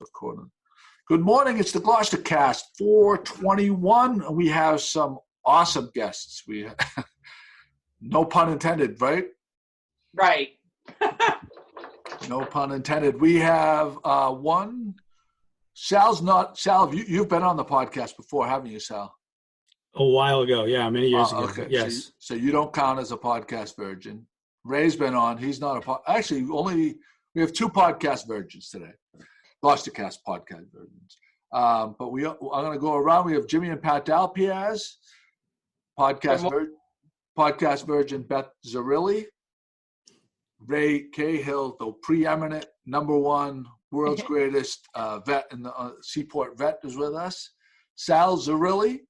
Recording. Good morning. It's the GloucesterCast 421. We have some awesome guests. We no pun intended, right? Right. No pun intended. We have one. Sal's not. Sal, you've been on the podcast before, haven't you, Sal? A while ago, yeah, many years ago. Okay. Yes. So you don't count as a podcast virgin. Ray's been on. He's not actually, we have two podcast virgins today. GloucesterCast podcast virgins. But I'm going to go around. We have Jimmy and Pat Dalpiaz, podcast virgin Beth Zerilli, Ray Cahill, the preeminent #1 world's greatest vet in the Seaport vet, is with us. Sal Zerilli,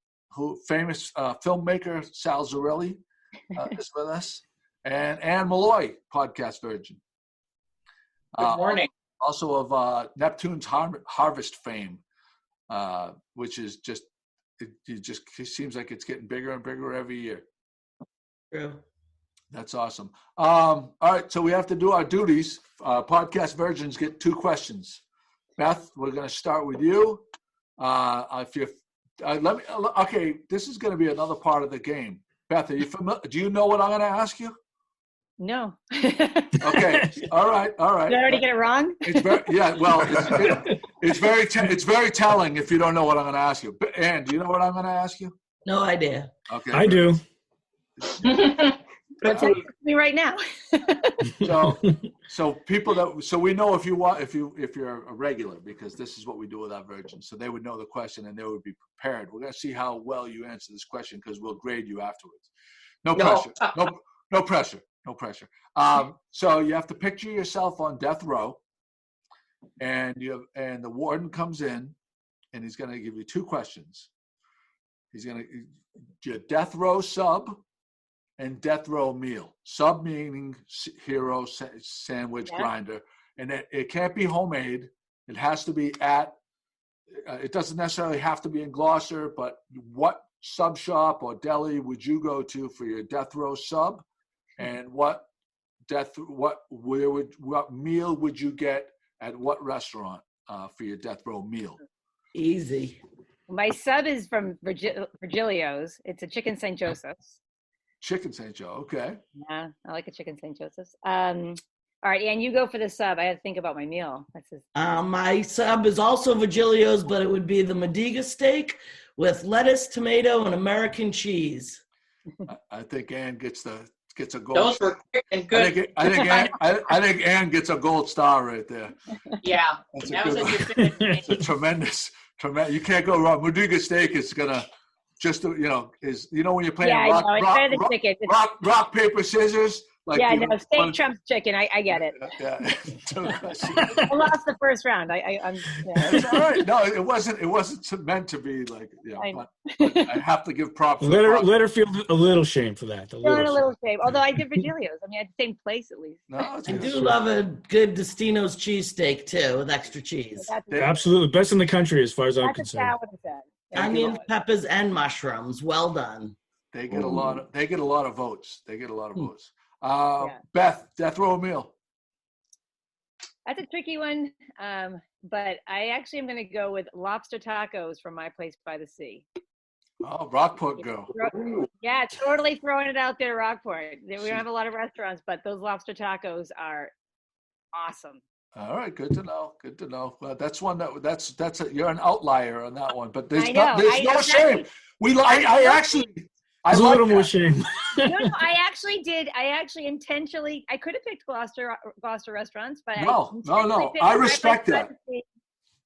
famous filmmaker Sal Zerilli, is with us, and Anne Malloy, podcast virgin. Good morning. Also of Neptune's Harvest fame, which is it seems like it's getting bigger and bigger every year. True. That's awesome. All right, so we have to do our duties. Podcast virgins get 2 questions. Beth, we're going to start with you. Okay, this is going to be another part of the game. Beth, are you familiar? Do you know what I'm going to ask you? No. Okay. All right. Did I already get it wrong? It's very telling if you don't know what I'm going to ask you. Anne, do you know what I'm going to ask you? No idea. Okay. I do. Text me right now. So we know if you're a regular, because this is what we do with our virgins. So they would know the question and they would be prepared. We're going to see how well you answer this question because we'll grade you afterwards. No pressure. No pressure. No pressure. So you have to picture yourself on death row, and the warden comes in, and he's going to give you 2 questions. He's going to your death row sub and death row meal. Sub meaning hero sandwich grinder, and it can't be homemade. It has to be at. It doesn't necessarily have to be in Gloucester, but what sub shop or deli would you go to for your death row sub? And what meal would you get at what restaurant for your death row meal? Easy. My sub is from Virgilio's. It's a chicken St. Joseph's. Chicken St. Joe, okay. Yeah, I like a chicken St. Joseph's. All right, Ann, you go for the sub. I have to think about my meal. My sub is also Virgilio's, but it would be the Mediga steak with lettuce, tomato, and American cheese. I think Ann gets a gold. Those were quick and good. I think Ann gets a gold star right there. Yeah, It's a tremendous. You can't go wrong. Mediga steak is gonna when you're playing rock paper scissors. Steak trumps chicken. I get it. Yeah. I lost the first round. I'm. Yeah. That's all right. No, it wasn't meant to be like. But I have to give props. Let her feel a little shame for that. A little shame. Although I did Virgilio's. I mean, at the same place at least. No, I do love a good Destino's cheesesteak too, with extra cheese. Absolutely, best in the country as far as I'm concerned. Onions, peppers, and mushrooms. Well done. They get a lot of votes. Beth, death row meal. That's a tricky one, but I actually am going to go with lobster tacos from my place by the sea. Oh, Rockport girl. Yeah, totally throwing it out there, Rockport. We don't have a lot of restaurants, but those lobster tacos are awesome. All right, good to know. Well, that's one you're an outlier on that one, but there's no shame. I actually. There's a little more shame. No, I actually intentionally. I could have picked Gloucester restaurants, but no. I respect that.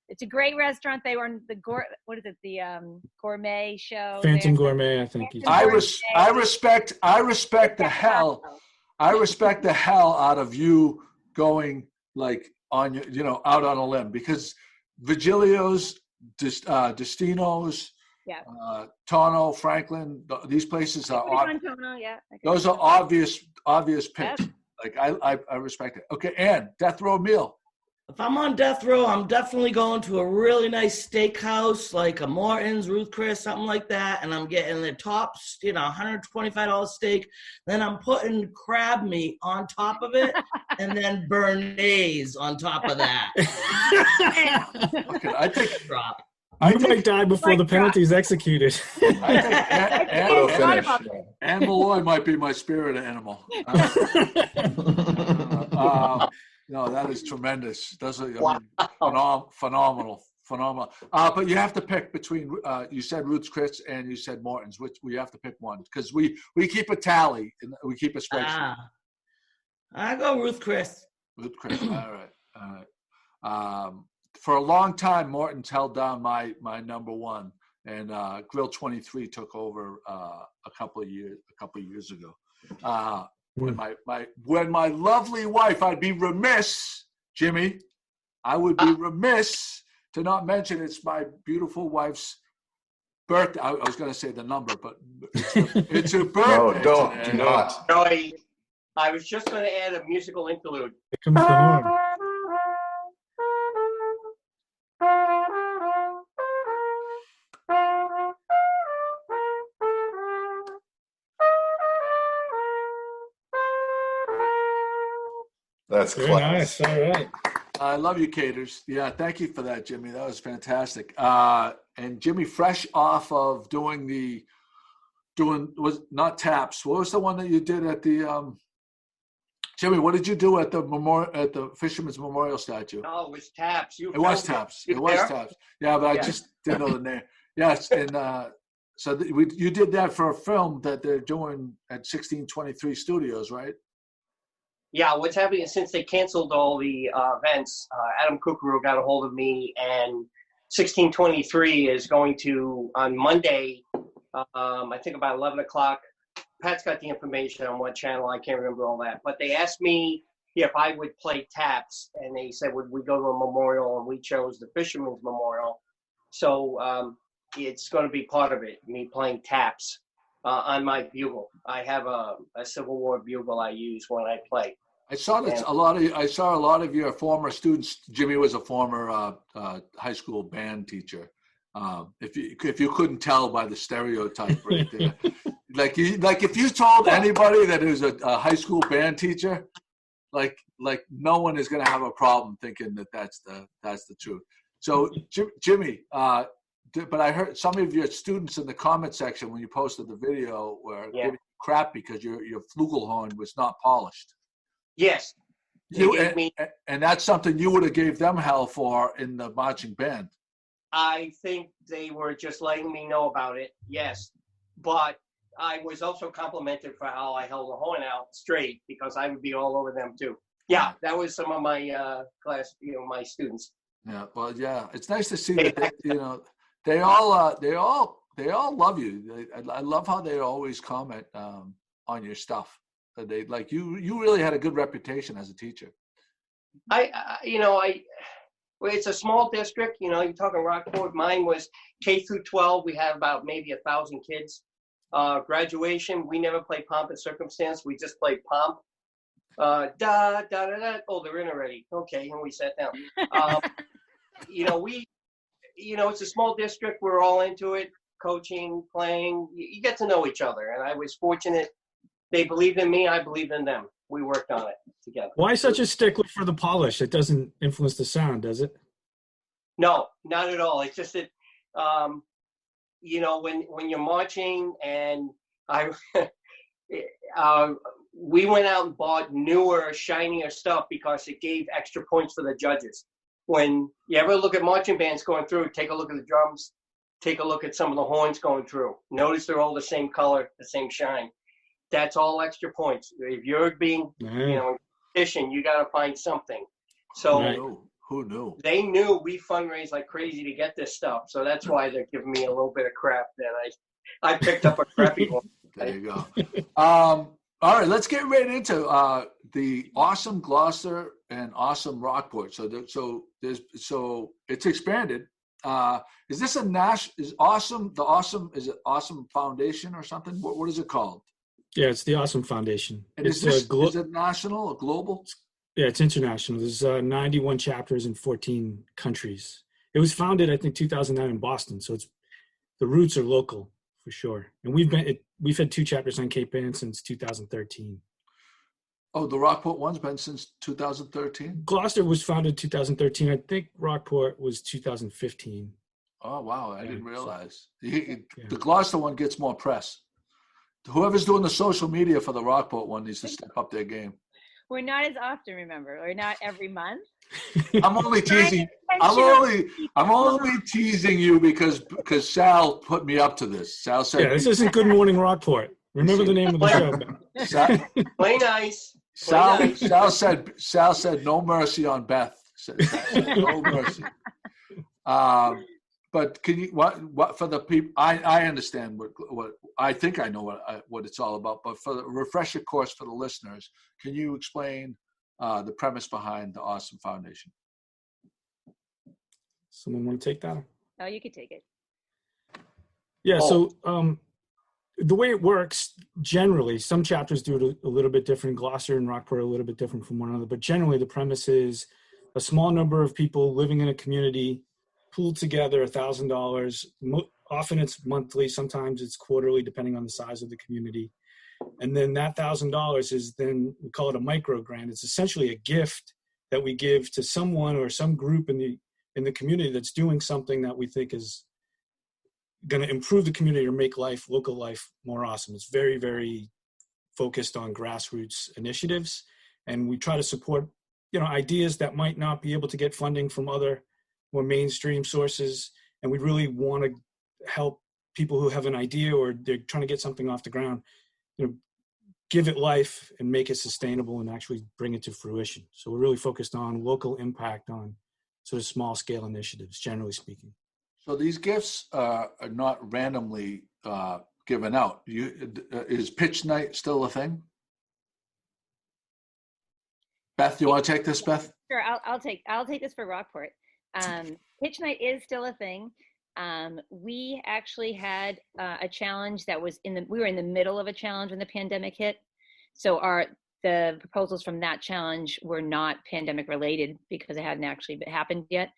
It's a great restaurant. They were on the gourmet show. Phantom Gourmet, I think. I respect the hell. I respect the hell out of you going like on out on a limb, because Virgilio's, Destino's. Yeah. Tono, Franklin, these places are obvious. Those are obvious picks. Yep. Like I respect it. Okay, Ann, death row meal. If I'm on death row, I'm definitely going to a really nice steakhouse, like a Morton's, Ruth Chris, something like that, and I'm getting the top, $125 steak. Then I'm putting crab meat on top of it, and then béarnaise on top of that. Okay, I think Drop. You might die before the penalty is excuted. Anne Malloy might be my spirit animal. No, that is tremendous. Phenomenal. But you have to pick between. You said Ruth's Chris and you said Morton's. Which we have to pick one because we keep a tally and we keep a spreadsheet. I go Ruth Chris. Ruth Chris. All right. For a long time, Morton's held down my number one, and Grill 23 took over a couple of years ago. When my lovely wife, I'd be remiss, Jimmy, I would be remiss to not mention it's my beautiful wife's birthday. I was going to say the number, but it's her birthday. No, do not. No, I was just going to add a musical interlude. Here comes the horn. That's Very class. nice. All right. I love you, Caters. Yeah, thank you for that, Jimmy. That was fantastic. And Jimmy, fresh off of doing was not taps. What was the one that you did at the Jimmy? What did you do at the Fisherman's Memorial Statue? No, it was taps. It was taps. It was taps. Yeah, but I just didn't know the name. Yes, and so you did that for a film that they're doing at 1623 Studios, right? Yeah, what's happening is since they canceled all the events, Adam Kukuru got a hold of me, and 1623 is going to, on Monday, I think about 11 o'clock. Pat's got the information on what channel. I can't remember all that. But they asked me if I would play taps, and they said, would we go to a memorial, and we chose the Fisherman's Memorial. So it's going to be part of it, me playing taps on my bugle. I have a Civil War bugle I use when I play. I saw that I saw a lot of your former students. Jimmy was a former high school band teacher. If you couldn't tell by the stereotype right there, like if you told anybody that he was a high school band teacher, like no one is going to have a problem thinking that that's the truth. So Jimmy, but I heard some of your students in the comment section when you posted the video were giving you crap because your flugelhorn was not polished. Yes. And that's something you would have gave them hell for in the marching band. I think they were just letting me know about it, yes. But I was also complimented for how I held the horn out straight because I would be all over them too. Yeah, that was some of my class, my students. Yeah, well, yeah, it's nice to see that they all love you. I love how they always comment on your stuff. They like you really had a good reputation as a teacher. It's a small district, you're talking Rockport. Mine was K through 12. We have about maybe 1,000 kids. Graduation, we never played Pomp and Circumstance. We just played Pomp. Da, da, da, da. Oh, they're in already. Okay, and we sat down. It's a small district. We're all into it, coaching, playing. You get to know each other. And I was fortunate. They believed in me. I believed in them. We worked on it together. Why such a stickler for the polish? It doesn't influence the sound, does it? No, not at all. It's just that, when you're marching, and we went out and bought newer, shinier stuff because it gave extra points for the judges. When you ever look at marching bands going through, take a look at the drums, take a look at some of the horns going through. Notice they're all the same color, the same shine. That's all extra points. If you're being, competition, you got to find something. So who knew? They knew we fundraised like crazy to get this stuff. So that's why they're giving me a little bit of crap that I picked up a crappy one. There you go. All right, let's get right into the awesome Gloucester and awesome Rockport. So it's expanded. Is this is Awesome Foundation or something? What is it called? Yeah, it's the Awesome Foundation. And is it national or global? Yeah, it's international. There's 91 chapters in 14 countries. It was founded, I think, 2009 in Boston. So the roots are local for sure. And we've had 2 chapters on Cape Ann since 2013. Oh, the Rockport one's been since 2013? Gloucester was founded 2013. I think Rockport was 2015. Oh, wow. I didn't realize. The Yeah. Gloucester one gets more press. Whoever's doing the social media for the Rockport one needs to step up their game. We're not as often, remember. We're not every month. I'm only teasing. I'm only teasing you because Sal put me up to this. Sal said, "Yeah, this isn't Good Morning Rockport." Remember the name of the show. Play nice. Sal said, "No mercy on Beth." No mercy. But can you what for the people? I understand what I think I know what it's all about. But for the refresher course for the listeners, can you explain the premise behind the Awesome Foundation? Someone want to take that? Oh, you could take it. Yeah. So the way it works, generally, some chapters do it a little bit different. Gloucester and Rockport are a little bit different from one another. But generally, the premise is a small number of people living in a community pooled together $1,000. Often it's monthly, sometimes it's quarterly, depending on the size of the community. And then that $1,000 is then, we call it a micro grant. It's essentially a gift that we give to someone or some group in the community that's doing something that we think is going to improve the community or make local life more awesome. It's very, very focused on grassroots initiatives. And we try to support, ideas that might not be able to get funding from other more mainstream sources. And we really want to help people who have an idea or they're trying to get something off the ground, give it life and make it sustainable and actually bring it to fruition. So we're really focused on local impact on sort of small scale initiatives, generally speaking. So these gifts are not randomly given out. Is pitch night still a thing? Beth, you want to take this, Beth? Sure, I'll take this for Rockport. Pitch night is still a thing. We actually had a challenge that was we were in the middle of a challenge when the pandemic hit. So the proposals from that challenge were not pandemic related because it hadn't actually happened yet.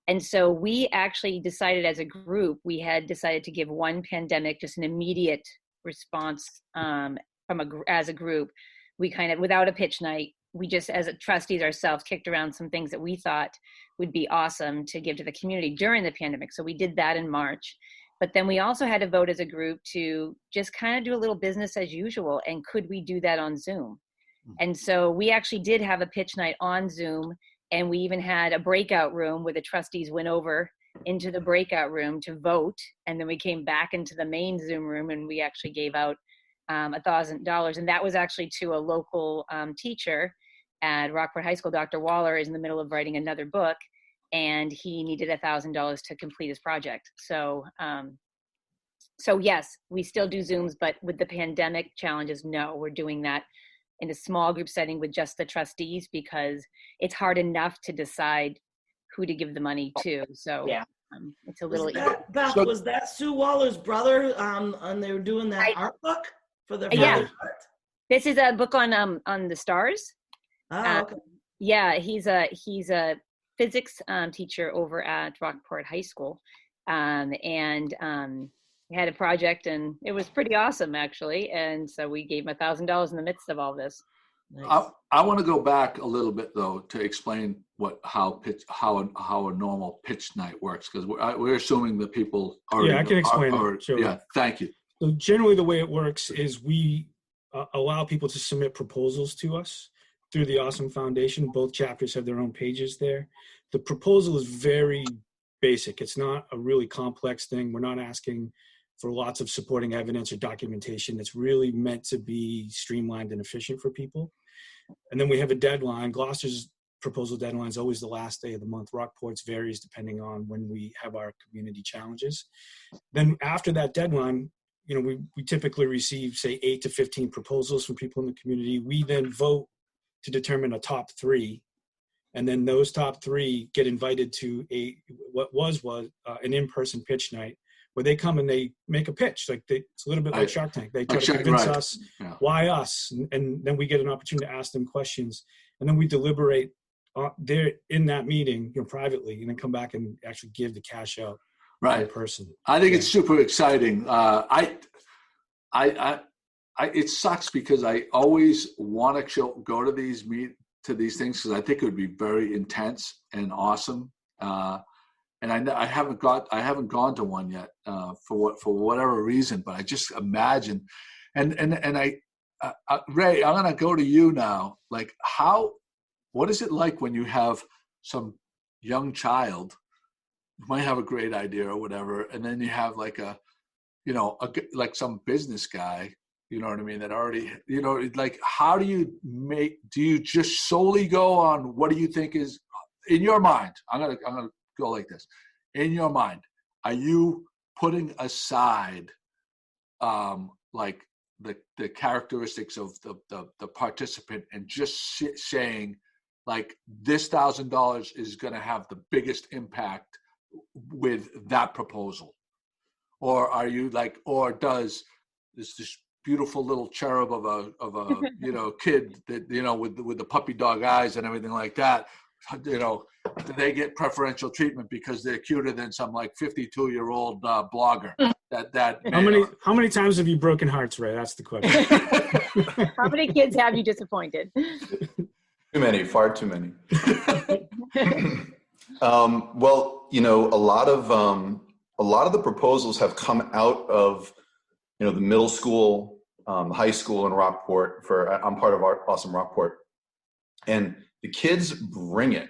And so we actually decided as a group, we had decided to give one pandemic, just an immediate response as a group. We kind of, without a pitch night, we just, as trustees ourselves, kicked around some things that we thought would be awesome to give to the community during the pandemic. So we did that in March. But then we also had to vote as a group to just kind of do a little business as usual. And could we do that on Zoom? And so we actually did have a pitch night on Zoom. And we even had a breakout room where the trustees went over into the breakout room to vote. And then we came back into the main Zoom room and we actually gave out $1,000. And that was actually to a local teacher at Rockport High School. Dr. Waller is in the middle of writing another book and he needed $1,000 to complete his project. So yes, we still do Zooms, but with the pandemic challenges, no, we're doing that in a small group setting with just the trustees because it's hard enough to decide who to give the money to. So yeah. It's a little Beth, was that Sue Waller's brother and they were doing that art book for their art? This is a book on the stars. Oh, okay. Yeah, he's a physics teacher over at Rockport High School, and we had a project, and it was pretty awesome actually. And so we gave him $1,000 in the midst of all this. Nice. I want to go back a little bit though to explain how a normal pitch night works because we're assuming that people are. Yeah, I can explain it. Sure. Yeah, thank you. So generally, the way it works is we allow people to submit proposals to us through the Awesome Foundation. Both chapters have their own pages there. The proposal is very basic. It's not a really complex thing. We're not asking for lots of supporting evidence or documentation. It's really meant to be streamlined and efficient for people. And then we have a deadline. Gloucester's proposal deadline is always the last day of the month. Rockport's varies depending on when we have our community challenges. Then after that deadline, we typically receive, say, 8 to 15 proposals from people in the community. We then vote to determine a top 3. And then those top 3 get invited to what was an in-person pitch night where they come and they make a pitch. Like it's a little bit like Shark Tank. They try to convince us, why us? And then we get an opportunity to ask them questions. And then we deliberate there in that meeting, privately, and then come back and actually give the cash out to the person. I think it's super exciting. It sucks because I always want to go to these things because I think it would be very intense and awesome. And I haven't gone to one yet for whatever reason, but I just imagine. And Ray, I'm gonna go to you now. Like, what is it like when you have some young child who might have a great idea or whatever, and then you have like like some business guy, you know what I mean, that already, like, how do you just solely go on what do you think is in your mind? I'm gonna go like this. In your mind, are you putting aside like the characteristics of the participant and just saying like this $1,000 is going to have the biggest impact with that proposal? Or are you like, or does this beautiful little cherub of a kid that with the puppy dog eyes and everything like that, do they get preferential treatment because they're cuter than some like 52-year-old blogger? How many times have you broken hearts, Ray? That's the question. How many kids have you disappointed? Too many, far too many. Well, a lot of the proposals have come out of the middle school, high school in Rockport. I'm part of our awesome Rockport, and the kids bring it.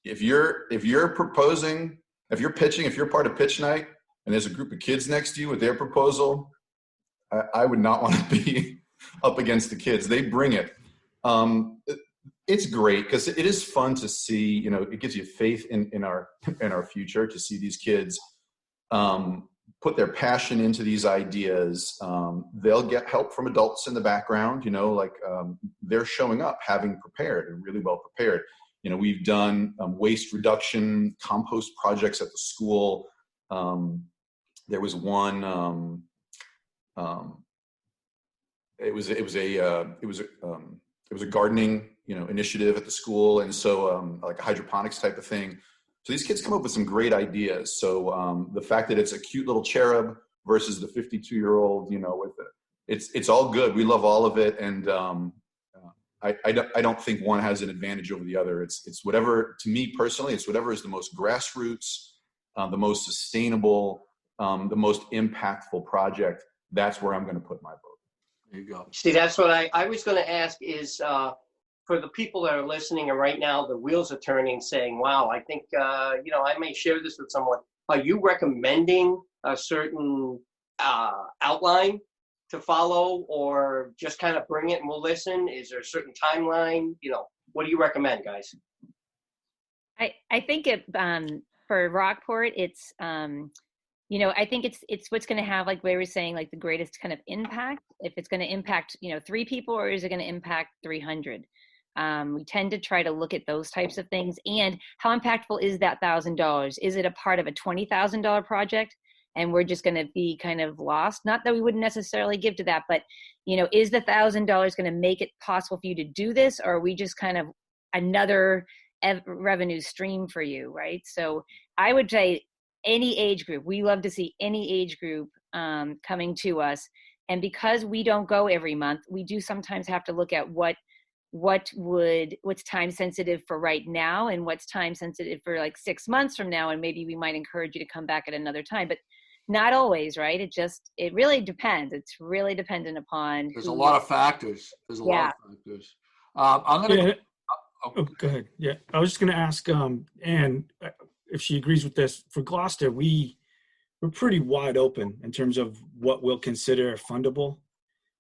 If you're proposing, if you're pitching, if you're part of pitch night, and there's a group of kids next to you with their proposal, I would not want to be up against the kids. They bring it. It's great because it is fun to see. It gives you faith in our future to see these kids put their passion into these ideas. They'll get help from adults in the background. They're showing up, having prepared and really well prepared. We've done waste reduction, compost projects at the school. There was one. It was a gardening initiative at the school, and so like a hydroponics type of thing. So these kids come up with some great ideas. So the fact that it's a cute little cherub versus the 52-year-old, it's all good. We love all of it, and I don't think one has an advantage over the other. It's whatever, to me personally, it's whatever is the most grassroots, the most sustainable, the most impactful project. That's where I'm going to put my vote. There you go. See, that's what I was going to ask is for the people that are listening, and right now the wheels are turning, saying, "Wow, I think I may share this with someone." Are you recommending a certain outline to follow, or just kind of bring it and we'll listen? Is there a certain timeline? What do you recommend, guys? I think for Rockport, it's I think it's what's going to have, like Ray was saying, like the greatest kind of impact. If it's going to impact 3 people, or is it going to impact 300? We tend to try to look at those types of things. And how impactful is that $1,000? Is it a part of a $20,000 project? And we're just going to be kind of lost. Not that we wouldn't necessarily give to that, but is the $1,000 going to make it possible for you to do this, or are we just kind of another revenue stream for you, right? So I would say any age group. We love to see any age group coming to us. And because we don't go every month, we do sometimes have to look at what's time sensitive for right now and what's time sensitive for like 6 months from now. And maybe we might encourage you to come back at another time, but not always, right? It really depends. It's really dependent upon. There's a lot of factors. I'm going to. Go ahead. Yeah. I was just going to ask Anne if she agrees with this. For Gloucester, we're pretty wide open in terms of what we'll consider fundable.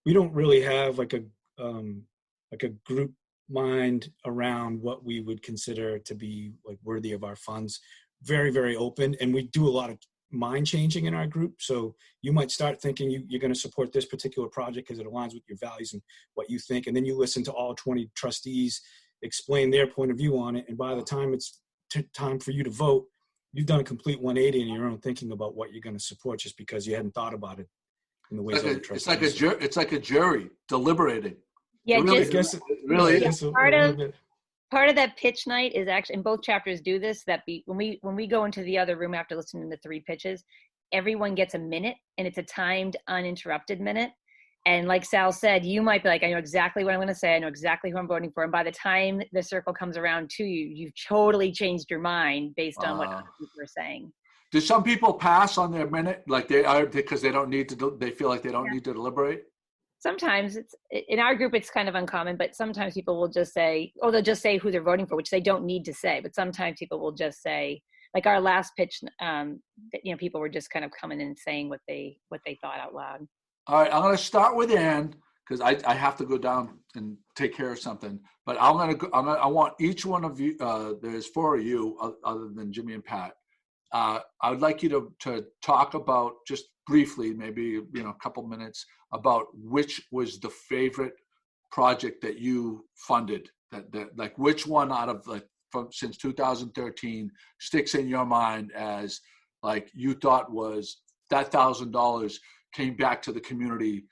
We don't really have like a group mind around what we would consider to be like worthy of our funds. Very, very open. And we do a lot of mind changing in our group. So you might start thinking you're going to support this particular project because it aligns with your values and what you think. And then you listen to all 20 trustees explain their point of view on it. And by the time it's time for you to vote, you've done a complete 180 in your own thinking about what you're going to support just because you hadn't thought about it in the ways other trustees. It's like a jury deliberating. Yeah, really, just really yeah, is. part of that pitch night is actually, and both chapters do this, when we go into the other room after listening to 3 pitches, everyone gets a minute, and it's a timed, uninterrupted minute. And like Sal said, you might be like, I know exactly what I'm going to say. I know exactly who I'm voting for. And by the time the circle comes around to you, you've totally changed your mind based on what other people are saying. Do some people pass on their minute, like they are, because they don't need to? They feel like they don't need to deliberate. Sometimes in our group, it's kind of uncommon, but sometimes people will just say, they'll just say who they're voting for, which they don't need to say. But sometimes people will just say, like our last pitch, people were just kind of coming in and saying what they thought out loud. All right, I'm going to start with Ann because I have to go down and take care of something. But I want each one of you. There's 4 of you, other than Jimmy and Pat. I would like you to talk about, just briefly, maybe a couple minutes, about which was the favorite project that you funded. That like which one out of since 2013 sticks in your mind as like you thought was that $1,000 came back to the community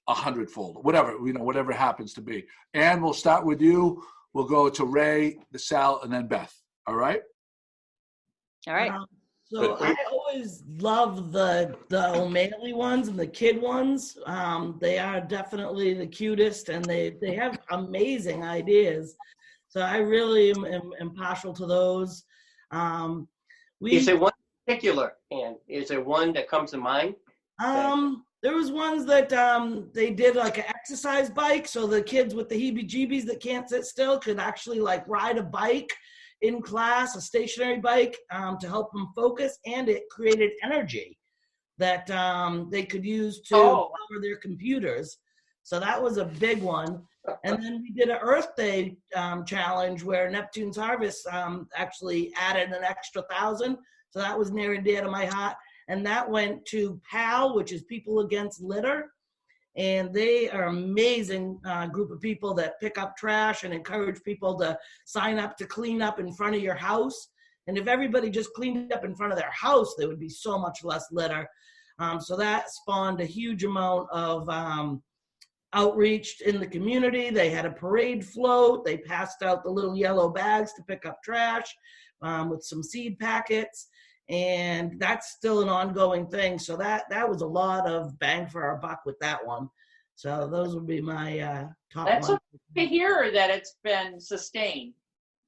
100-fold, whatever it happens to be. And we'll start with you. We'll go to Ray, Sal, and then Beth. All right. All right. So I always love the O'Malley ones and the kid ones. They are definitely the cutest, and they have amazing ideas. So I really am partial to those. Is there one particular, and is there one that comes to mind? There was ones that they did like an exercise bike, so the kids with the heebie-jeebies that can't sit still could actually like ride a bike in class, a stationary bike, to help them focus, and it created energy that they could use to power their computers. So that was a big one. And then we did an Earth Day challenge where Neptune's Harvest actually added an extra 1,000. So that was near and dear to my heart. And that went to PAL, which is People Against Litter. And they are an amazing group of people that pick up trash and encourage people to sign up to clean up in front of your house. And if everybody just cleaned up in front of their house, there would be so much less litter. So that spawned a huge amount of outreach in the community. They had a parade float. They passed out the little yellow bags to pick up trash with some seed packets. And that's still an ongoing thing. So that was a lot of bang for our buck with that one. So those would be my top That's ones. okay to hear that it's been sustained.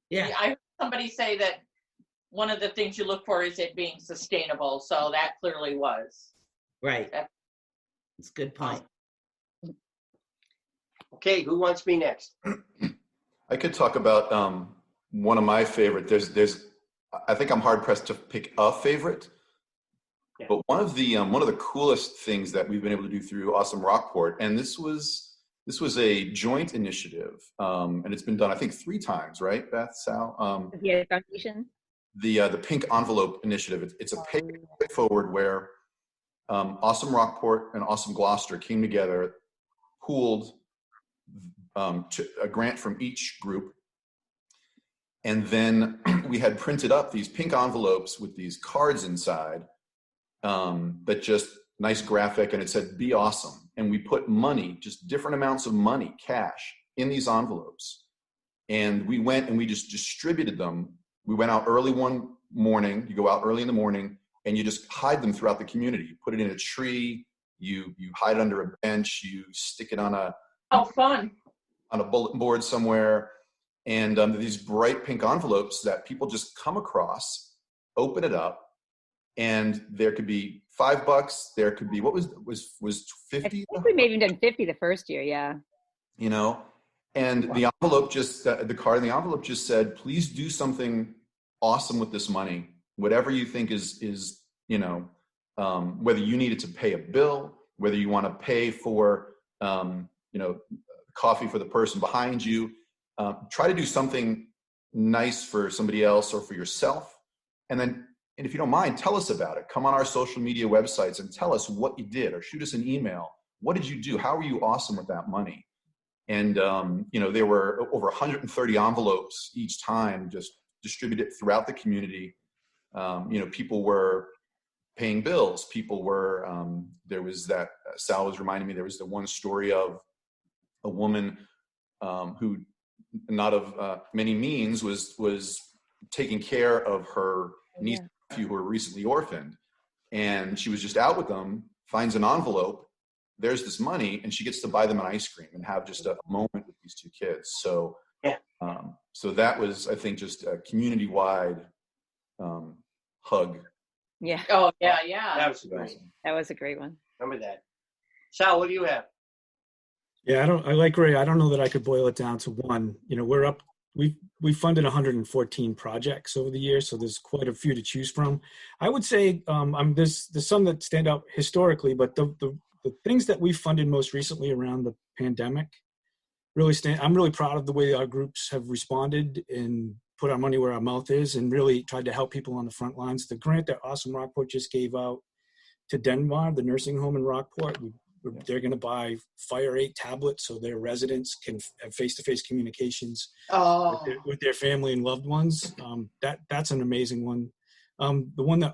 Yeah. I heard somebody say that one of the things you look for is it being sustainable. So that clearly was. Right. That's a good point. Okay, who wants me next? I could talk about one of my favorite. There's I think I'm hard pressed to pick a favorite, but one of the coolest things that we've been able to do through Awesome Rockport, and this was a joint initiative, and it's been done I think 3 times, right, Beth, Sal? Yeah, foundation. The Pink Envelope Initiative. It's a pay forward where Awesome Rockport and Awesome Gloucester came together, pooled a grant from each group. And then we had printed up these pink envelopes with these cards inside that just nice graphic, and it said, "Be awesome." And we put money, just different amounts of money, cash, in these envelopes. And we went and we just distributed them. We went out early one morning. You go out early in the morning and you just hide them throughout the community. You put it in a tree, you hide it under a bench, you stick it on a fun on a bulletin board somewhere. And these bright pink envelopes that people just come across, open it up, and there could be $5. There could be, what was 50? I think we maybe done 50 the first year, yeah. And the envelope just, the card in the envelope just said, "Please do something awesome with this money. Whatever you think is whether you needed to pay a bill, whether you want to pay for, coffee for the person behind you. Try to do something nice for somebody else or for yourself. And if you don't mind, tell us about it. Come on our social media websites and tell us what you did, or shoot us an email. What did you do? How were you awesome with that money?" And, there were over 130 envelopes each time, just distributed throughout the community. People were paying bills. People were, there was that, Sal was reminding me, there was the one story of a woman who, not of many means, was taking care of her niece and nephew who were recently orphaned. And she was just out with them, finds an envelope, there's this money, and she gets to buy them an ice cream and have just a moment with these two kids. So, so that was, I think, just a community-wide hug. Yeah. Oh, yeah. That was great. That was a great one. Remember that. Sal, what do you have? Yeah, I like Ray. I don't know that I could boil it down to one. We're up, we funded 114 projects over the years, so there's quite a few to choose from. I would say there's some that stand out historically, but the things that we funded most recently around the pandemic really I'm really proud of the way our groups have responded and put our money where our mouth is and really tried to help people on the front lines. The grant that Awesome Rockport just gave out to Denmark, the nursing home in Rockport, they're going to buy Fire 8 tablets so their residents can have face-to-face communications with their family and loved ones. That's an amazing one. The one that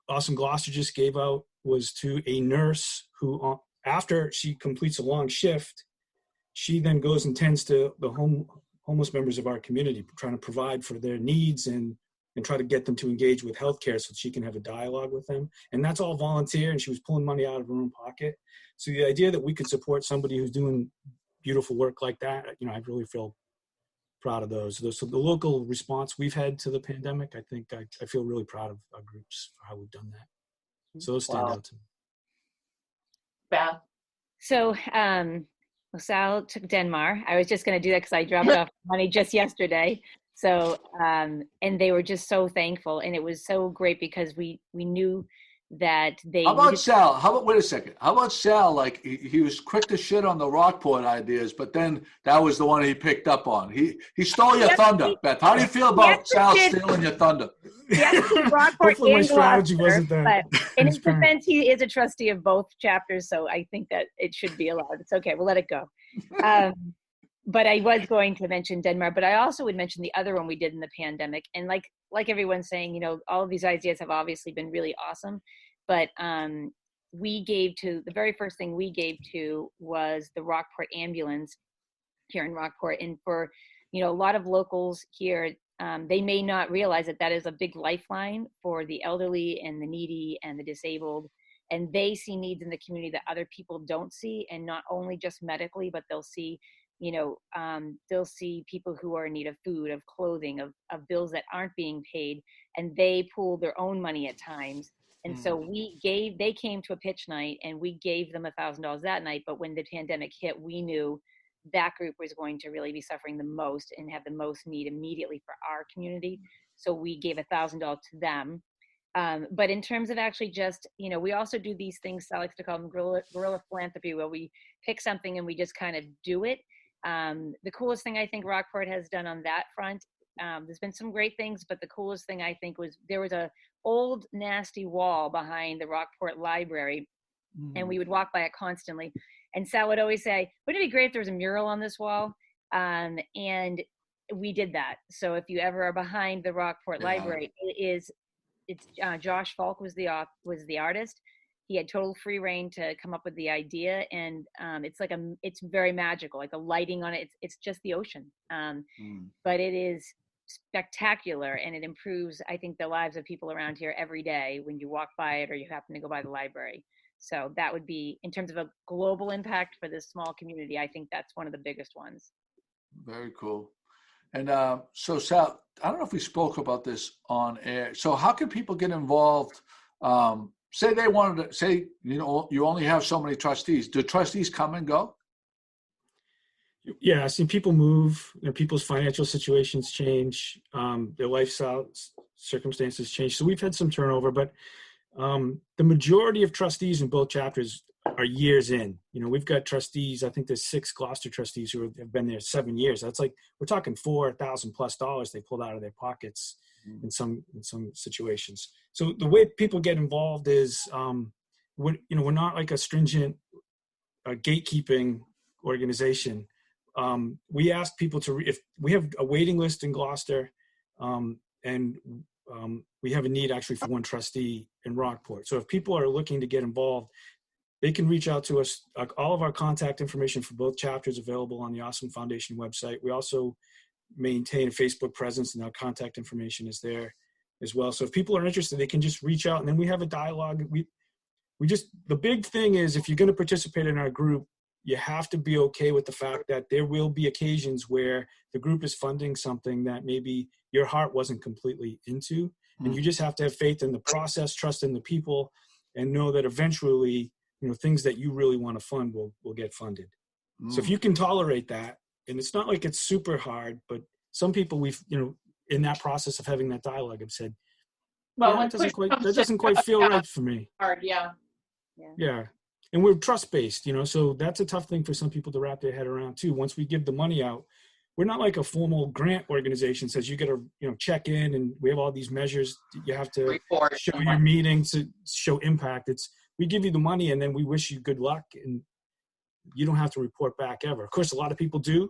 Awesome Gloucester just gave out was to a nurse who, after she completes a long shift, she then goes and tends to the homeless members of our community, trying to provide for their needs and try to get them to engage with healthcare so she can have a dialogue with them. And that's all volunteer, and she was pulling money out of her own pocket. So the idea that we could support somebody who's doing beautiful work like that, I really feel proud of those. So the local response we've had to the pandemic, I think I feel really proud of our groups for how we've done that. So those stand out to me. Beth? So, Sal took Denmark. I was just going to do that because I dropped off money just yesterday. So, and they were just so thankful, and it was so great because we knew that they. How about Sal? Wait a second. How about Sal? Like he was quick to shit on the Rockport ideas, but then that was the one he picked up on. He stole your thunder, Beth. How do you feel about Sal stealing your thunder? Hopefully my strategy wasn't that. But in his defense, he is a trustee of both chapters, so I think that it should be allowed. It's okay. We'll let it go. But I was going to mention Denmark, but I also would mention the other one we did in the pandemic. And like everyone's saying, all of these ideas have obviously been really awesome. But the very first thing we gave to was the Rockport ambulance here in Rockport. And for, a lot of locals here, they may not realize that is a big lifeline for the elderly and the needy and the disabled. And they see needs in the community that other people don't see. And not only just medically, but they'll see they'll see people who are in need of food, of clothing, of bills that aren't being paid, and they pool their own money at times. And so they came to a pitch night and we gave them $1,000 that night. But when the pandemic hit, we knew that group was going to really be suffering the most and have the most need immediately for our community. So we gave $1,000 to them. But in terms of actually just, we also do these things, I like to call them guerrilla philanthropy, where we pick something and we just kind of do it. The coolest thing I think Rockport has done on that front, there's been some great things, but the coolest thing I think was there was a old nasty wall behind the Rockport Library, and we would walk by it constantly. And Sal would always say, wouldn't it be great if there was a mural on this wall? And we did that. So if you ever are behind the Rockport Library, it's Josh Falk was the artist. He had total free reign to come up with the idea, and it's very magical. Like the lighting on it, it's just the ocean. But it is spectacular, and it improves, I think, the lives of people around here every day when you walk by it or you happen to go by the library. So that would be, in terms of a global impact for this small community, I think that's one of the biggest ones. Very cool. And so Sal, I don't know if we spoke about this on air. So how can people get involved? Say they wanted to say, you only have so many trustees. Do trustees come and go? Yeah, I've seen people move, people's financial situations change, their lifestyle circumstances change. So we've had some turnover, but the majority of trustees in both chapters are years in. We've got trustees, I think there's 6 Gloucester trustees who have been there 7 years. That's like, we're talking $4,000+ they pulled out of their pockets in some situations. So the way people get involved is, we're not like a stringent gatekeeping organization. We ask people if we have a waiting list in Gloucester, and we we have a need actually for one trustee in Rockport. So if people are looking to get involved, they can reach out to us. All of our contact information for both chapters available on the Awesome Foundation website. We also maintain a Facebook presence, and our contact information is there as well. So if people are interested, they can just reach out, and then we have a dialogue. The big thing is, if you're going to participate in our group, you have to be okay with the fact that there will be occasions where the group is funding something that maybe your heart wasn't completely into. And you just have to have faith in the process, trust in the people, and know that eventually, things that you really want to fund will get funded. So if you can tolerate that, and it's not like it's super hard, but some people in that process of having that dialogue have said, Well, that doesn't quite feel right for me. Hard, yeah. Yeah. And we're trust-based, so that's a tough thing for some people to wrap their head around too. Once we give the money out, we're not like a formal grant organization says you got to, check in, and we have all these measures you have to Report. show your meetings to show impact. We give you the money and then we wish you good luck, and you don't have to report back ever. Of course, a lot of people do,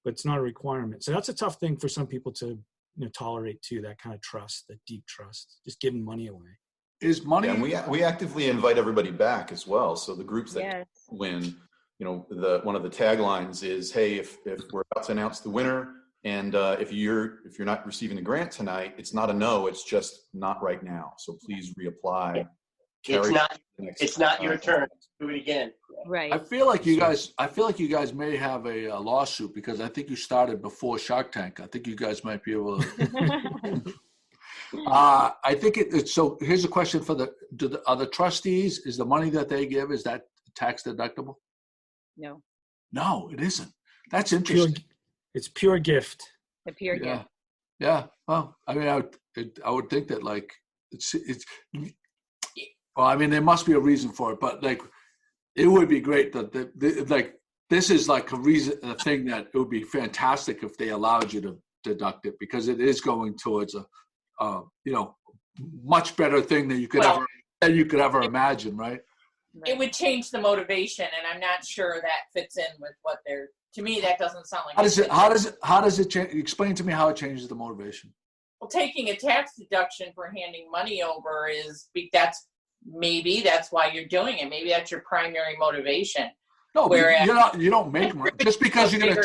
but it's not a requirement. So that's a tough thing for some people to tolerate too, that kind of trust, that deep trust, just giving money away. Is money? And we actively invite everybody back as well. So the groups that win, one of the taglines is, hey, if we're about to announce the winner, and if you're not receiving the grant tonight, it's not a no, it's just not right now. So please reapply. It's not your turn. Do it again. Right. I feel like you guys may have a lawsuit, because I think you started before Shark Tank. I think you guys might be able to. I think so here's a question for are the trustees, is the money that they give, is that tax deductible? No. No, it isn't. That's interesting. It's pure gift. A pure gift. Yeah. Well, I mean, I would think that well, I mean, there must be a reason for it, but it would be great that this is like a thing that it would be fantastic if they allowed you to deduct it, because it is going towards a much better thing than you could ever imagine, right? It would change the motivation, and I'm not sure that fits in with what to me, that doesn't sound like. How does it change? Explain to me how it changes the motivation. Well, taking a tax deduction for handing money over that's why you're doing it. Maybe that's your primary motivation. No, you don't make money. Just because you get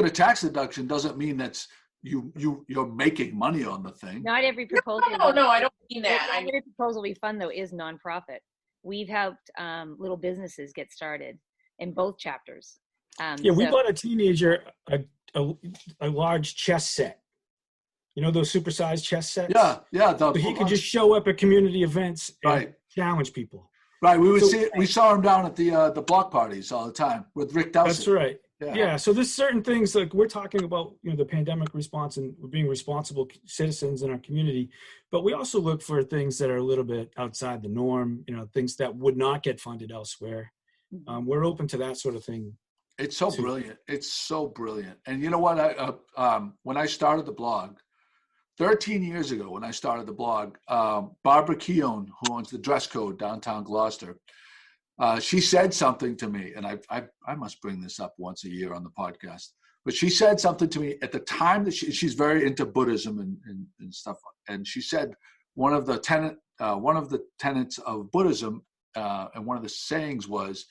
a tax deduction doesn't mean that's you're making money on the thing. Not every proposal. No, I don't mean that. Every proposal we fund, though, is nonprofit. We've helped little businesses get started in both chapters. We bought a teenager a large chess set. Those supersized chess sets? Yeah. So he could just show up at community events and challenge people. Right. We saw him down at the block parties all the time with Rick Dowsett. That's right. Yeah. So there's certain things, like we're talking about, the pandemic response, and we're being responsible citizens in our community, but we also look for things that are a little bit outside the norm, things that would not get funded elsewhere. We're open to that sort of thing. It's so brilliant. It's so brilliant. And you know what? When I started the blog, 13 years ago, when I started the blog, Barbara Keown, who owns the Dress Code downtown Gloucester, she said something to me, and I must bring this up once a year on the podcast, but she said something to me at the time that she's very into Buddhism and stuff. And she said one of the tenets of Buddhism, and one of the sayings was,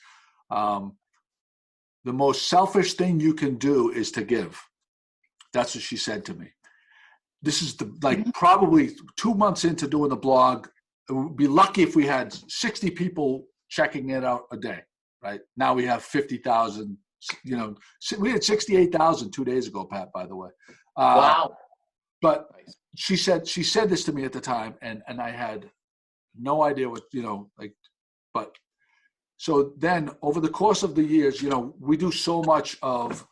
the most selfish thing you can do is to give. That's what she said to me. This is probably 2 months into doing the blog. It would be lucky if we had 60 people checking it out a day, right? Now we have 50,000, we had 68,000 2 days ago, Pat, by the way. Wow. But she said this to me at the time, and I had no idea what, but so then over the course of the years, we do so much of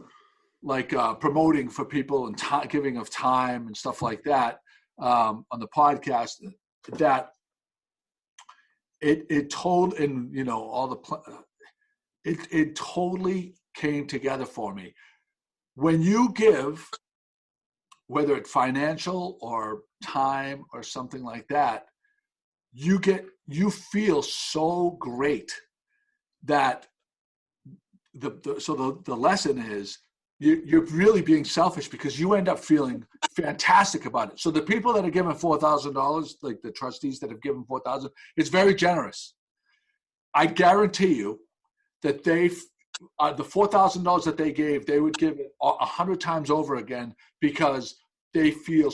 promoting for people and giving of time and stuff like that on the podcast, that it totally came together for me. When you give, whether it's financial or time or something like that, you feel so great that the lesson is, you're really being selfish because you end up feeling fantastic about it. So the people that are given $4,000, like the trustees that have given $4,000, it's very generous. I guarantee you that the $4,000 that they gave, they would give it 100 times over again because they feel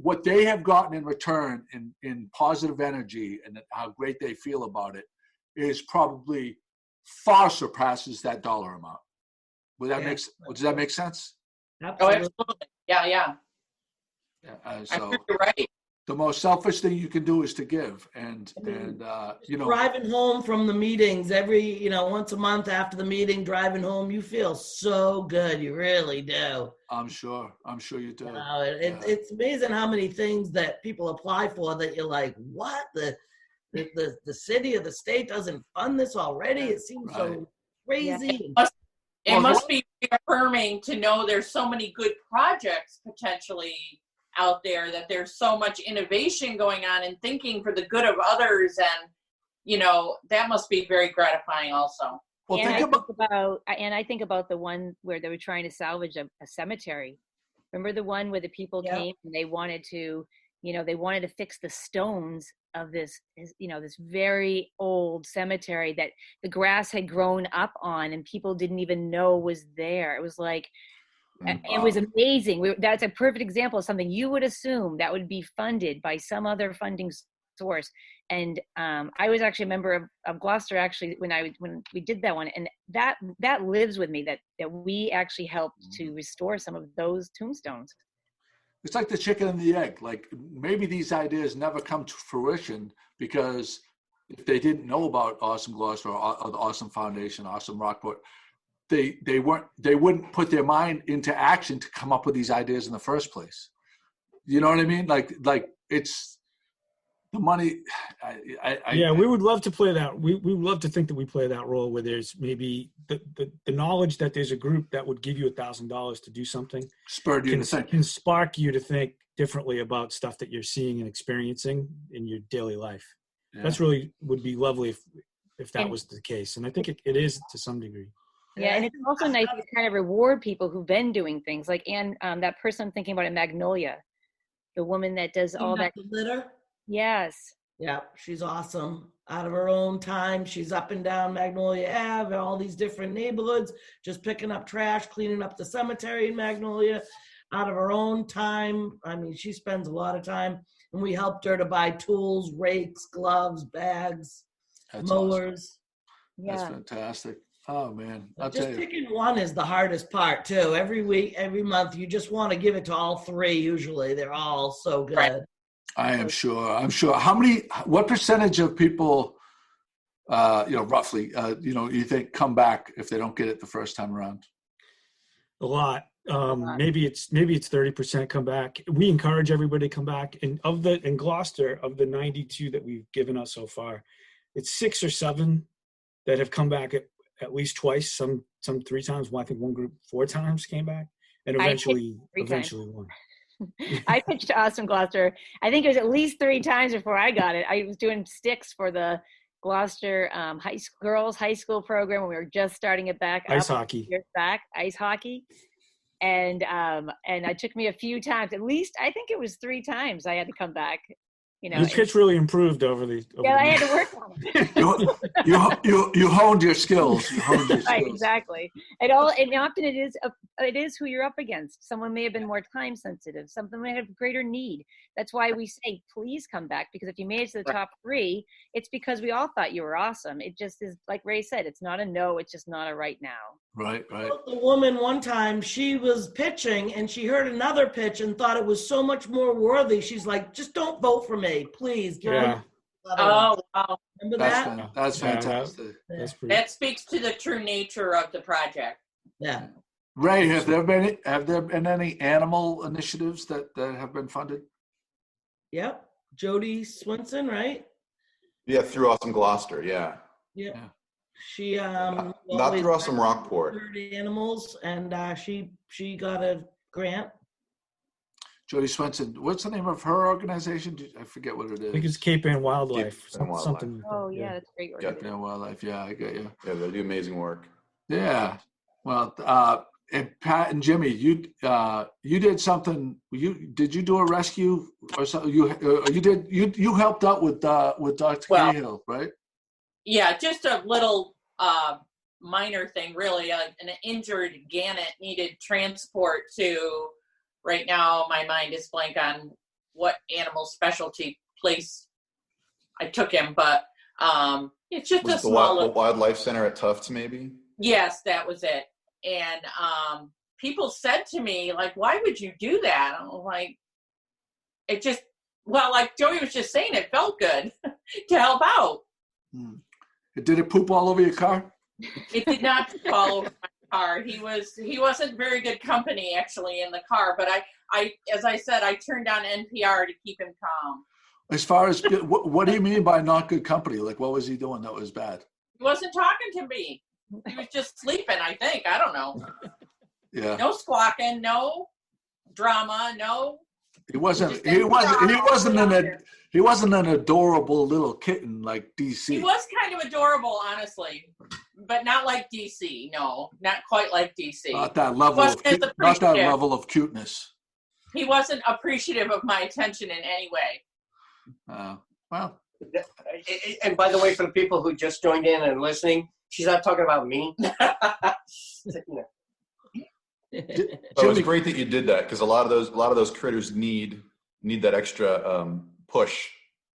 what they have gotten in return in positive energy and how great they feel about it is probably far surpasses that dollar amount. Does that make sense? Oh, absolutely. Yeah. So you're right. the most selfish thing you can do is to give, and driving home from the meetings every once a month after the meeting, driving home, you feel so good. You really do. I'm sure you do. It's amazing how many things that people apply for that you're like, what the city or the state doesn't fund this already. It seems so crazy. It must be reaffirming to know there's so many good projects potentially out there, that there's so much innovation going on and thinking for the good of others, and that must be very gratifying also. Well, I think about the one where they were trying to salvage a cemetery. Remember the one where the people came and they wanted to fix the stones of this very old cemetery that the grass had grown up on and people didn't even know was there. It was like, it was amazing. That's a perfect example of something you would assume that would be funded by some other funding source. And I was actually a member of Gloucester actually when we did that one, and that lives with me, that we actually helped to restore some of those tombstones. It's like the chicken and the egg. Like maybe these ideas never come to fruition because if they didn't know about Awesome Gloucester or the Awesome Foundation, Awesome Rockport, they wouldn't put their mind into action to come up with these ideas in the first place. You know what I mean? Like it's the money. We would love to play that. We would love to think that we play that role where there's maybe the knowledge that there's a group that would give you $1,000 to do something. Spurred you to think. Can spark you to think differently about stuff that you're seeing and experiencing in your daily life. Yeah. That's really would be lovely if that was the case. And I think it is to some degree. Yeah, and it's also nice to kind of reward people who've been doing things like that person I'm thinking about in Magnolia, the woman that does all that litter. Yes. Yeah, she's awesome. Out of her own time, she's up and down Magnolia Ave, all these different neighborhoods, just picking up trash, cleaning up the cemetery in Magnolia. Out of her own time, I mean, she spends a lot of time, and we helped her to buy tools, rakes, gloves, bags, mowers. Awesome. Yeah. That's fantastic. Oh man, just picking one is the hardest part too. Every week, every month, you just want to give it to all three. Usually, they're all so good. Right. I'm sure. What percentage of people, roughly, you think come back if they don't get it the first time around? A lot. Maybe it's 30% come back. We encourage everybody to come back. And in Gloucester, of the 92 that we've given us so far, it's 6 or 7 that have come back at least twice, some 3 times. Well, I think one group 4 times came back, and eventually won. I pitched to Awesome Gloucester. I think it was at least 3 times before I got it. I was doing sticks for the Gloucester girls high school program when we were just starting it back. Ice hockey. And it took me a few times. At least I think it was 3 times I had to come back. Your pitch really improved over the. I had to work on it. you honed your skills. Right, exactly. And often it is who you're up against. Someone may have been more time sensitive. Something may have greater need. That's why we say, please come back, because if you made it to the top 3, it's because we all thought you were awesome. It just is, like Ray said, it's not a no. It's just not a right now. Right. The woman one time, she was pitching and she heard another pitch and thought it was so much more worthy. She's like, just don't vote for me, please. Oh, wow. Remember that? That's fantastic. That speaks to the true nature of the project. Yeah. Ray, have there been any animal initiatives that have been funded? Yep. Jody Swinson, right? Yeah, through Awesome Gloucester, yeah. Yeah. She not through Awesome Rockport. Animals, and she got a grant. Jody Swenson, what's the name of her organization? I forget what it is. I think it's Cape Ann Wildlife. Something. Oh yeah, that's great work. Cape Ann Wildlife, yeah, I get you. Yeah, they do amazing work. Yeah, well, And Pat and Jimmy, you did something. Did you do a rescue or something? You helped out with Dr. Cahill, right? Yeah, just a little minor thing, really. An injured gannet needed transport to. Right now, my mind is blank on what animal specialty place I took him, but it's just a small. The wildlife center at Tufts, maybe. Yes, that was it. And people said to me, like, why would you do that? I'm like, it just, well, like Joey was just saying, it felt good to help out. Did it poop all over your car? It did not poop all over my car. He wasn't very good company, actually, in the car. But I, as I said, I turned on NPR to keep him calm. As far as, what do you mean by not good company? Like, what was he doing that was bad? He wasn't talking to me. He was just sleeping, I think. I don't know. Yeah. No squawking, no drama, no. He wasn't an adorable little kitten like DC. He was kind of adorable, honestly, but not like DC. No, not quite like DC. Not that level of cuteness. He wasn't appreciative of my attention in any way. Well. And by the way, for the people who just joined in and listening, she's not talking about me. It was great that you did that, because a lot of those critters need that extra push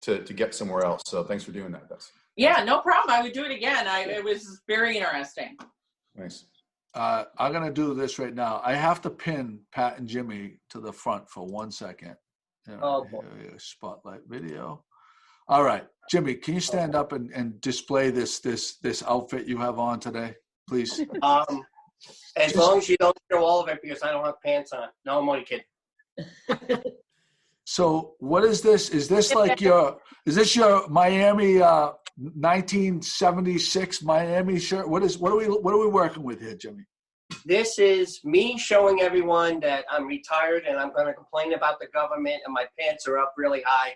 to get somewhere else. So thanks for doing that, Beth. Yeah, no problem. I would do it again. It was very interesting. Nice. I'm gonna do this right now. I have to pin Pat and Jimmy to the front for 1 second. Spotlight video. All right, Jimmy, can you stand up and display this outfit you have on today, please? As long as you don't show all of it, because I don't have pants on. No, I'm only kidding. So what is this? Is this your Miami 1976 Miami shirt? What are we working with here, Jimmy? This is me showing everyone that I'm retired and I'm going to complain about the government and my pants are up really high.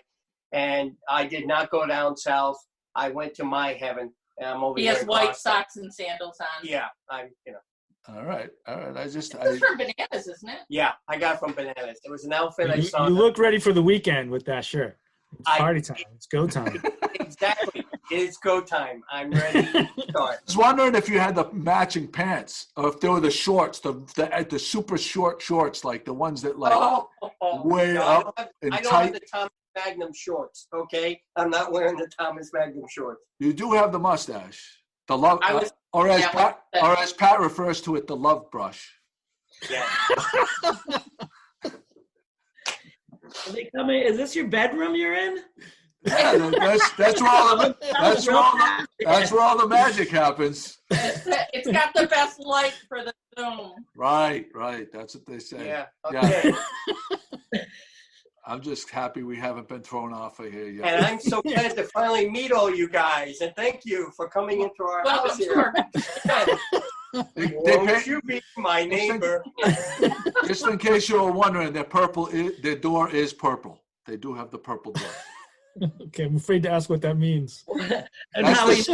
And I did not go down south. I went to my heaven. And I'm over here. He has white socks and sandals on. Yeah, All right. This is from Bananas, isn't it? Yeah, I got it from Bananas. It was an outfit I saw. You look ready for the weekend with that shirt. It's party time. It's go time. Exactly. It's go time. I'm ready to start. I was wondering if you had the matching pants, or if they were the shorts, the super short shorts, like the ones that way up and I don't tight. have the Thomas Magnum shorts. Okay, I'm not wearing the Thomas Magnum shorts. You do have the mustache, the love, or as Pat refers to it, the love brush. Yeah. Are they coming? Is this your bedroom you're in? Yeah, that's where all the magic happens. It's got the best light for the Zoom. Right. That's what they say. Yeah. Okay. Yeah. I'm just happy we haven't been thrown off of here yet. And I'm so glad to finally meet all you guys. And thank you for coming into our house here. Won't you be my neighbor? Just in case you were wondering, their door is purple. They do have the purple door. Okay, I'm afraid to ask what that means. That's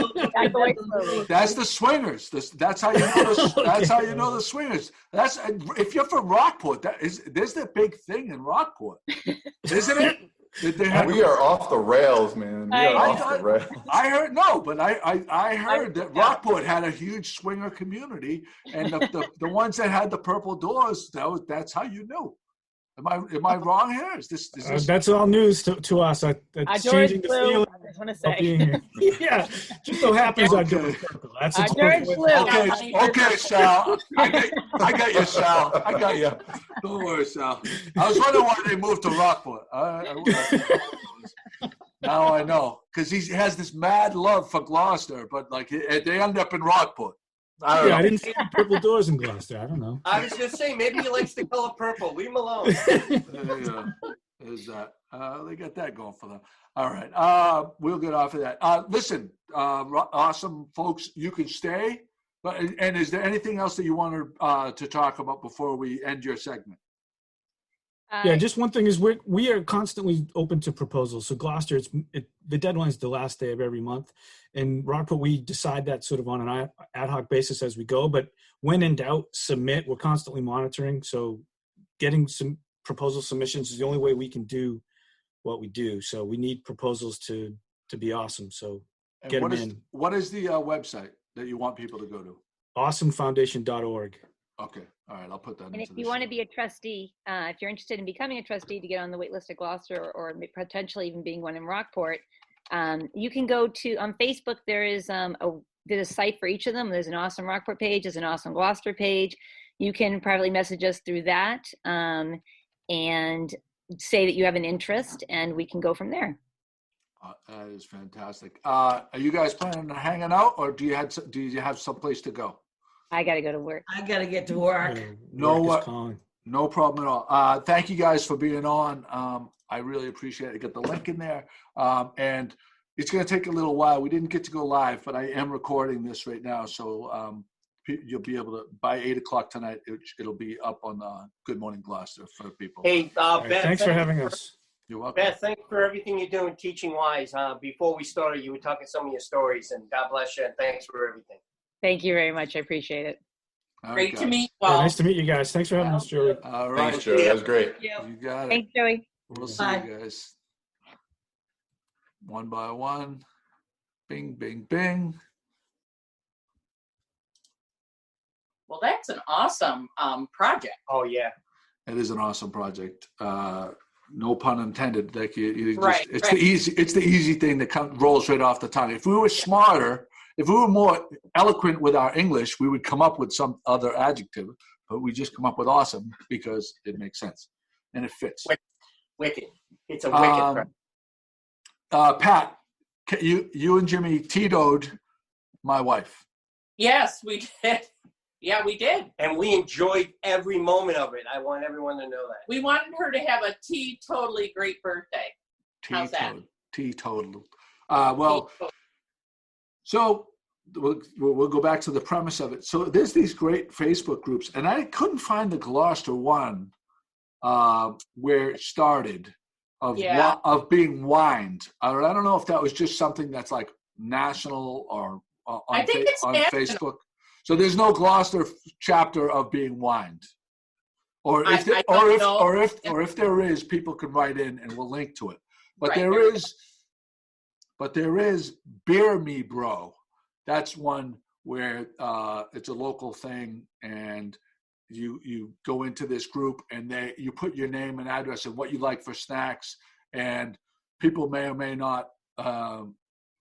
the swingers. That's how you know. That's how you know the swingers. That's if you're from Rockport. There's the big thing in Rockport, isn't it? We are off the rails, man. I heard that Rockport had a huge swinger community, and the ones that had the purple doors, that's how you knew. Am I wrong here? Is this that's all news to us. It's changing the feeling. I just want to say. Yeah, just so happens I do. That's okay, Sal. I got you, Sal. I got you. Don't worry, Sal. I was wondering why they moved to Rockport. Now I know, because he has this mad love for Gloucester, but they end up in Rockport. I didn't see purple doors in Gloucester. I don't know. I was just saying, maybe he likes the color purple. Leave him alone. There's that. They got that going for them. All right. We'll get off of that. Listen, awesome folks, you can stay. And is there anything else that you want to talk about before we end your segment? Yeah, just one thing is we are constantly open to proposals. So Gloucester, the deadline is the last day of every month. In Rockport, we decide that sort of on an ad hoc basis as we go. But when in doubt, submit. We're constantly monitoring. So getting some proposal submissions is the only way we can do what we do. So we need proposals to be awesome. So And get them in. What is the website that you want people to go to? Awesomefoundation.org. Okay. All right. I'll put that And into if you want to be a trustee, if you're interested in becoming a trustee to get on the wait list at Gloucester or potentially even being one in Rockport, you can go to, on Facebook, there's a site for each of them. There's an Awesome Rockport page, there's an Awesome Gloucester page. You can privately message us through that and say that you have an interest, and we can go from there. That is fantastic. Are you guys planning on hanging out, or do you have someplace to go? I got to go to work. I got to get to work. Work is calling. No problem at all. Thank you guys for being on. I really appreciate it. Get the link in there. And it's going to take a little while. We didn't get to go live, but I am recording this right now. So you'll be able to, by 8 o'clock tonight, it'll be up on Good Morning Gloucester for people. Hey, Beth. Thanks for having us. You're welcome. Beth, thanks for everything you're doing teaching-wise. Before we started, you were talking some of your stories, and God bless you, and thanks for everything. Thank you very much. I appreciate it. All right, Great to guys. meet you Yeah, all. nice to meet you guys. Thanks for having us, Joey. All right. Thanks, Joey. That was great. You got it. Thanks, Joey. We'll see Bye. you guys. One by one. Bing, bing, bing. Well, that's an awesome project. Oh, yeah. It is an awesome project. No pun intended. Like you just, Right, it's right. the easy thing that rolls right off the tongue. If we were smarter, if we were more eloquent with our English, we would come up with some other adjective. But we just come up with awesome because it makes sense and it fits. Wicked. It's a wicked project. Pat, you and Jimmy Tito'd my wife. Yes, we did. Yeah, we did. And we enjoyed every moment of it. I want everyone to know that. We wanted her to have a totally great birthday. How's that? Teetotal. Well, so we'll go back to the premise of it. So there's these great Facebook groups, and I couldn't find the Gloucester one where it started of being wined. I don't know if that was just something that's like national or on Facebook. So there's no Gloucester chapter of being wined, or if there is, people can write in and we'll link to it. But Right. there is Beer Me Bro. That's one where it's a local thing, and you go into this group and you put your name and address and what you like for snacks, and people may or may not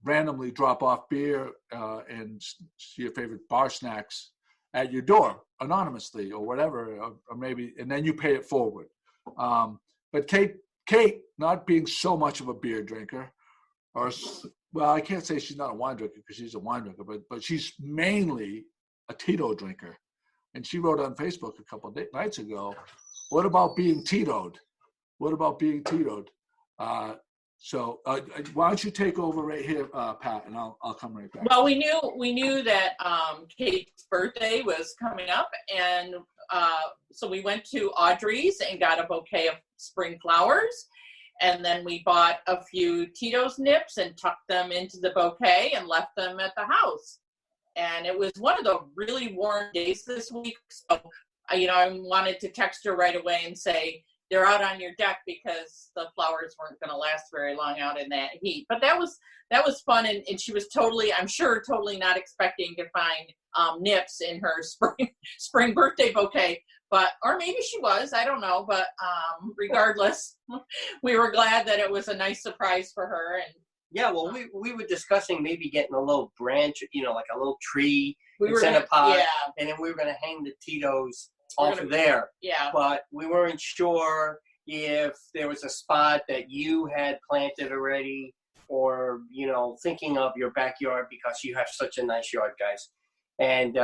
randomly drop off beer and your favorite bar snacks at your door anonymously or whatever, or maybe, and then you pay it forward. But Kate, not being so much of a beer drinker, well, I can't say she's not a wine drinker because she's a wine drinker, but she's mainly a Tito drinker. And she wrote on Facebook a couple of nights ago, what about being Tito'd? What about being Tito'd? So why don't you take over right here, Pat, and I'll come right back. Well, we knew that Kate's birthday was coming up, and so we went to Audrey's and got a bouquet of spring flowers, and then we bought a few Tito's nips and tucked them into the bouquet and left them at the house. And it was one of the really warm days this week, so I wanted to text her right away and say, they're out on your deck because the flowers weren't going to last very long out in that heat. But that was fun, and she was totally not expecting to find nips in her spring birthday bouquet. Or maybe she was, I don't know. But regardless, we were glad that it was a nice surprise for her. And yeah, well, we were discussing maybe getting a little branch, like a little tree in center pot, and then we were going to hang the Tito's off of there. Yeah. But we weren't sure if there was a spot that you had planted already or, thinking of your backyard because you have such a nice yard, guys. And,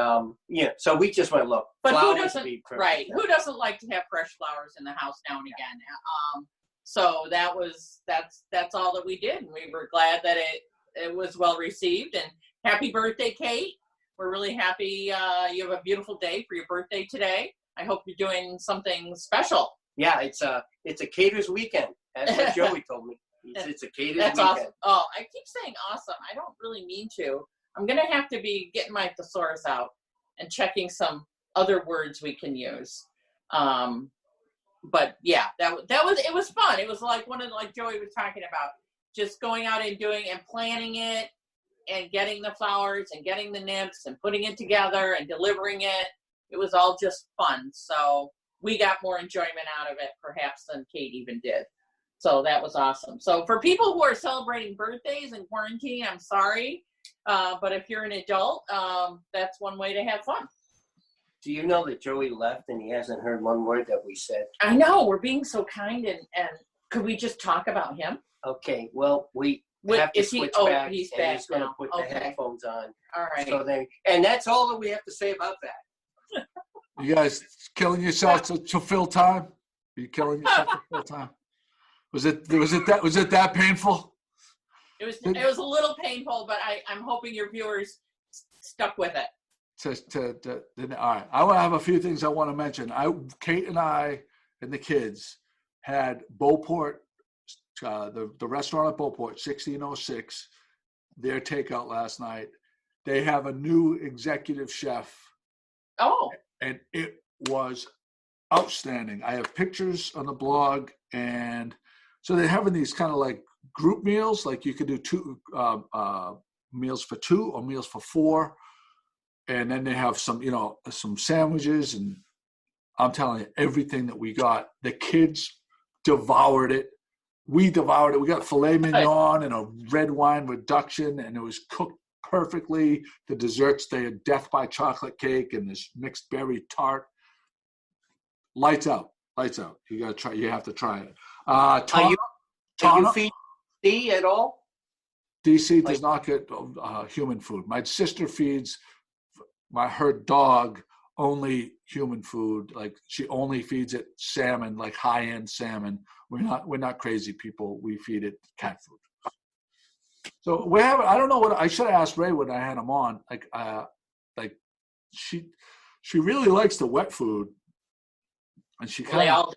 so we just went, look, but flowers who doesn't, right, who doesn't like to have fresh flowers in the house now and again? So that's all that we did. And we were glad that it was well received. And happy birthday, Kate. We're really happy you have a beautiful day for your birthday today. I hope you're doing something special. Yeah, it's a cater's weekend. That's what Joey told me. It's a cater's weekend. That's awesome. Oh, I keep saying awesome. I don't really mean to. I'm going to have to be getting my thesaurus out. and checking some other words we can use. But yeah, it was fun. It was like like Joey was talking about, just going out and doing and planning it and getting the flowers and getting the nymphs and putting it together and delivering it. It was all just fun. So we got more enjoyment out of it perhaps than Kate even did. So that was awesome. So for people who are celebrating birthdays in quarantine, I'm sorry. But if you're an adult, that's one way to have fun. Do you know that Joey left and he hasn't heard one word that we said? I know, we're being so kind, and could we just talk about him? Okay, well, we have to switch back. He's and back he's going to now. put Okay. the headphones on. All right. So and that's all that we have to say about that. You guys killing yourself to fill time? Are you killing yourself to fill time? Was it that painful? It was a little painful, but I'm hoping your viewers stuck with it. All right. I have a few things I want to mention. Kate and I and the kids had Beauport, the restaurant at Beauport, 1606, their takeout last night. They have a new executive chef. Oh. And it was outstanding. I have pictures on the blog, and so they're having these kind of like group meals, like you could do two meals for two or meals for four. And then they have some sandwiches, and I'm telling you, everything that we got, the kids devoured it. We devoured it. We got filet mignon and a red wine reduction, and it was cooked perfectly. The desserts, they had Death by Chocolate cake and this mixed berry tart. Lights out. You gotta try. You have to try it. Do you feed D at all? DC does not get human food. My sister feeds her dog only human food. Like she only feeds it salmon, like high-end salmon. We're not crazy people. We feed it cat food. So I don't know what I should have asked Ray when I had him on. Like she really likes the wet food, and she kind of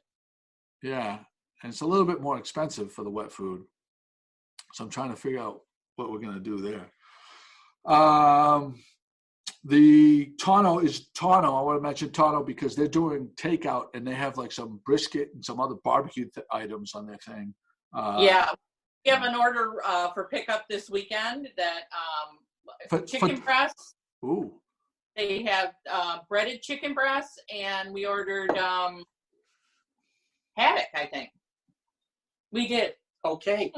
yeah, and it's a little bit more expensive for the wet food. So I'm trying to figure out what we're gonna do there. The Tano is Tano. I want to mention Tano because they're doing takeout and they have like some brisket and some other barbecue items on their thing. Yeah, we have an order for pickup this weekend that chicken breasts. Ooh. They have breaded chicken breasts, and we ordered haddock, I think. We did. Okay.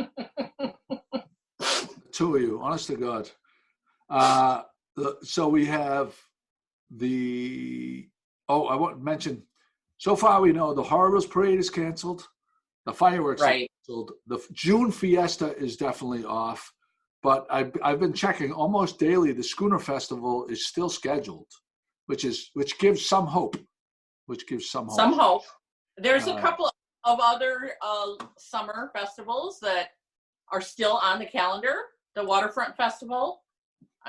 Two of you, honest to God. So we have I want to mention, so far we know the Horribles Parade is canceled. The fireworks are canceled. The June Fiesta is definitely off. But I've been checking almost daily. The Schooner Festival is still scheduled, which gives some hope. Some hope. There's a couple of other summer festivals that are still on the calendar. The Waterfront Festival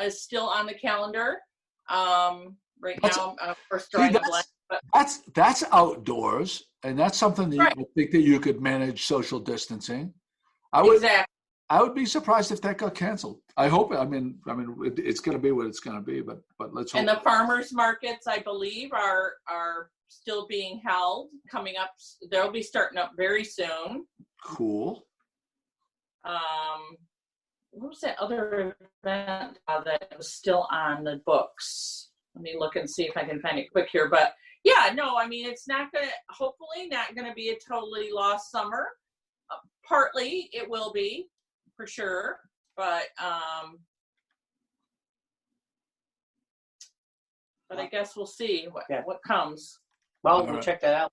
is still on the calendar. Right now, of course, drawing a blank. That's outdoors, and that's something that I think that you could manage social distancing. I would be surprised if that got canceled. I hope. I mean, it's going to be what it's going to be. But let's hope. And the farmers markets, I believe, are still being held. Coming up, they'll be starting up very soon. Cool. What was that other event that was still on the books? Let me look and see if I can find it quick here. But yeah, no, I mean, it's hopefully not going to be a totally lost summer. Partly it will be, for sure. But I guess we'll see what comes. Well, we'll check that out.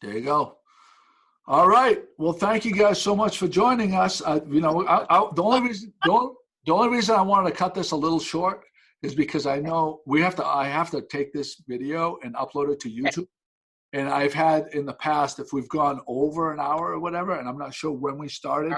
There you go. All right. Well, thank you guys so much for joining us. The only reason I wanted to cut this a little short is because I know I have to take this video and upload it to YouTube. And I've had in the past, if we've gone over an hour or whatever, and I'm not sure when we started,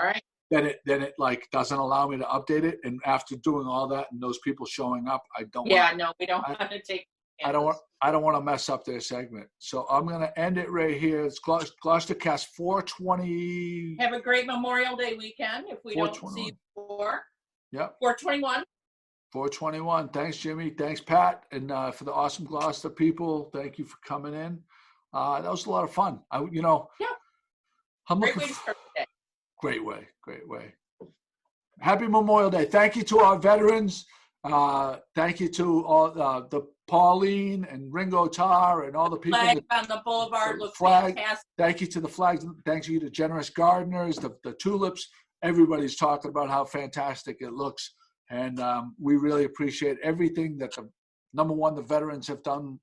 then it like doesn't allow me to update it. And after doing all that and those people showing up, I don't. Yeah, no, we don't want to take. I don't want to mess up their segment. So I'm going to end it right here. It's GloucesterCast 420. Have a great Memorial Day weekend if we don't see you before. Yep. 421. 421. Thanks, Jimmy. Thanks, Pat. And for the awesome Gloucester people, thank you for coming in. That was a lot of fun. I'm Great looking way to start the day. Great way. Happy Memorial Day. Thank you to our veterans. Thank you to all the Pauline and Ringo Tar and all the people. Flag on the boulevard looks flag. fantastic. Thank you to the flags. Thank you to Generous Gardeners, the tulips. Everybody's talking about how fantastic it looks. And we really appreciate everything that the veterans have done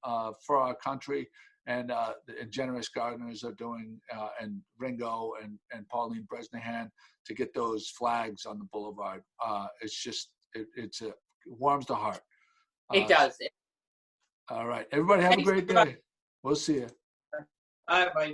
for our country, and Generous Gardeners are doing, and Ringo and Pauline Bresnahan to get those flags on the boulevard. It's just, it warms the heart. It does. All right. Everybody have Thanks, a great day. We'll see you. All right, bye.